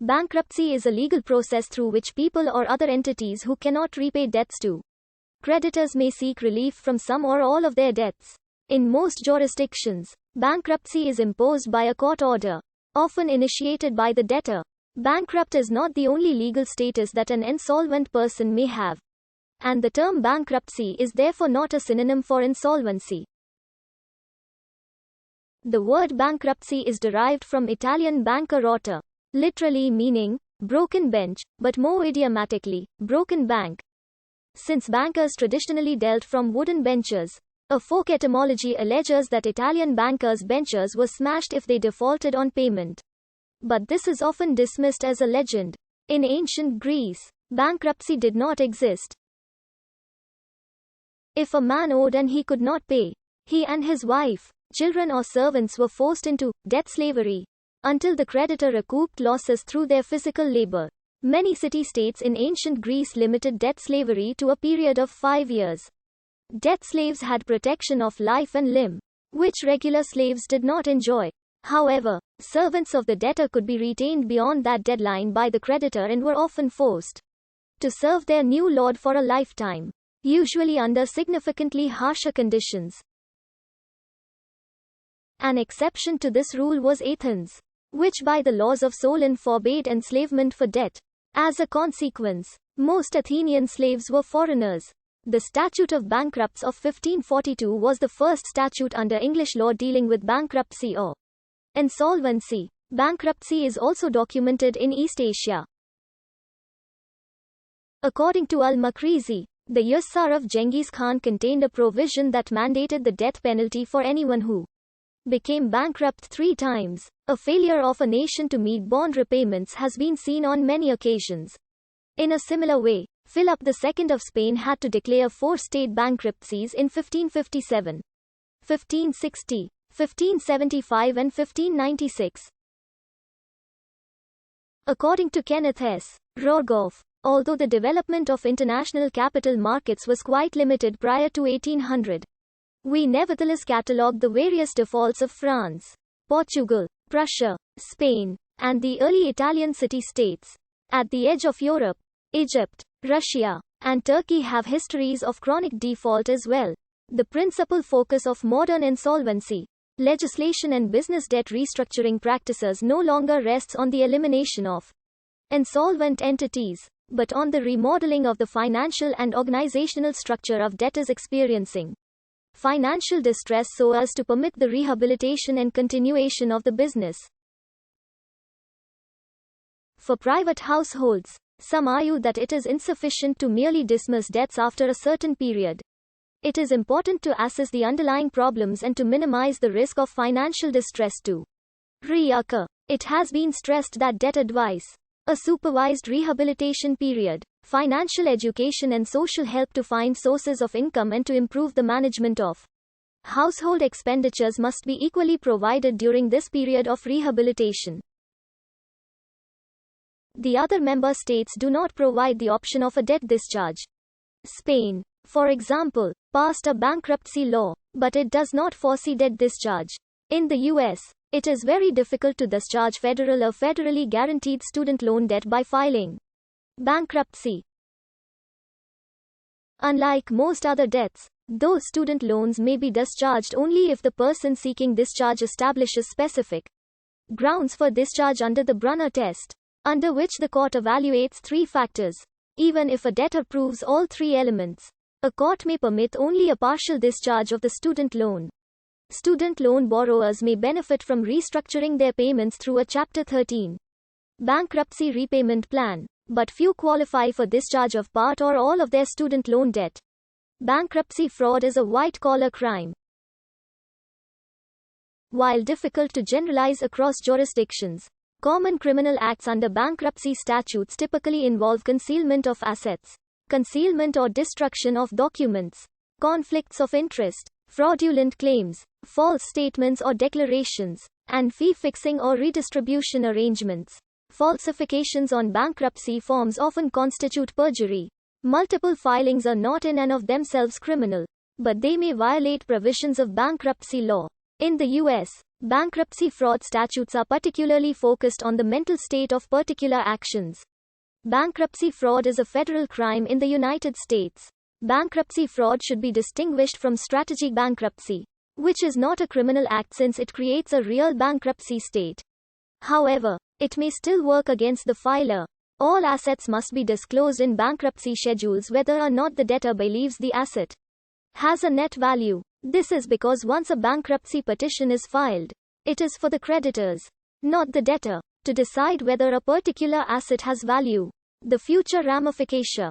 Bankruptcy is a legal process through which people or other entities who cannot repay debts to creditors may seek relief from some or all of their debts. In most jurisdictions, bankruptcy is imposed by a court order, often initiated by the debtor. Bankrupt is not the only legal status that an insolvent person may have, and the term bankruptcy is therefore not a synonym for insolvency. The word bankruptcy is derived from Italian banca rota, literally meaning broken bench, but more idiomatically, broken bank. Since bankers traditionally dealt from wooden benches, a folk etymology alleges that Italian bankers' benches were smashed if they defaulted on payment. But this is often dismissed as a legend. In ancient Greece, bankruptcy did not exist. If a man owed and he could not pay, he and his wife, children or servants were forced into debt slavery until the creditor recouped losses through their physical labor. Many city-states in ancient Greece limited debt slavery to a period of 5 years. Debt slaves had protection of life and limb, which regular slaves did not enjoy. However, servants of the debtor could be retained beyond that deadline by the creditor and were often forced to serve their new lord for a lifetime, usually under significantly harsher conditions. An exception to this rule was Athens, which by the laws of Solon forbade enslavement for debt. As a consequence, most Athenian slaves were foreigners. The Statute of Bankrupts of 1542 was the first statute under English law dealing with bankruptcy or insolvency. Bankruptcy is also documented in East Asia. According to al-Makrizi, the Yassar of Genghis Khan contained a provision that mandated the death penalty for anyone who became bankrupt 3 times. A failure of a nation to meet bond repayments has been seen on many occasions. In a similar way, Philip II of Spain had to declare 4 state bankruptcies in 1557, 1560, 1575 and 1596. According to Kenneth S. Rogoff, although the development of international capital markets was quite limited prior to 1800, we nevertheless catalogue the various defaults of France, Portugal, Prussia, Spain, and the early Italian city-states. At the edge of Europe, Egypt, Russia, and Turkey have histories of chronic default as well. The principal focus of modern insolvency legislation and business debt restructuring practices no longer rests on the elimination of insolvent entities, but on the remodeling of the financial and organizational structure of debtors experiencing financial distress so as to permit the rehabilitation and continuation of the business. For private households, some argue that it is insufficient to merely dismiss debts after a certain period. It is important to assess the underlying problems and to minimize the risk of financial distress to reoccur. It has been stressed that debt advice, a supervised rehabilitation period, financial education and social help to find sources of income and to improve the management of household expenditures must be equally provided during this period of rehabilitation. The other member states do not provide the option of a debt discharge. Spain, for example, passed a bankruptcy law, but it does not foresee debt discharge. In the US, it is very difficult to discharge federal or federally guaranteed student loan debt by filing bankruptcy. Unlike most other debts, those student loans may be discharged only if the person seeking discharge establishes specific grounds for discharge under the Brunner test, under which the court evaluates 3 factors. Even if a debtor proves all 3 elements, a court may permit only a partial discharge of the student loan. Student loan borrowers may benefit from restructuring their payments through a Chapter 13 bankruptcy repayment plan, but few qualify for discharge of part or all of their student loan debt. Bankruptcy fraud is a white-collar crime. While difficult to generalize across jurisdictions, common criminal acts under bankruptcy statutes typically involve concealment of assets, concealment or destruction of documents, conflicts of interest, fraudulent claims, false statements or declarations, and fee-fixing or redistribution arrangements. Falsifications on bankruptcy forms often constitute perjury. Multiple filings are not in and of themselves criminal, but they may violate provisions of bankruptcy law. In the US, Bankruptcy fraud statutes are particularly focused on the mental state of particular actions. Bankruptcy fraud is a federal crime in the United States. Bankruptcy fraud should be distinguished from strategic bankruptcy, which is not a criminal act since it creates a real bankruptcy state. However, it may still work against the filer. All assets must be disclosed in bankruptcy schedules whether or not the debtor believes the asset has a net value. This is because once a bankruptcy petition is filed, it is for the creditors, not the debtor, to decide whether a particular asset has value. The future ramification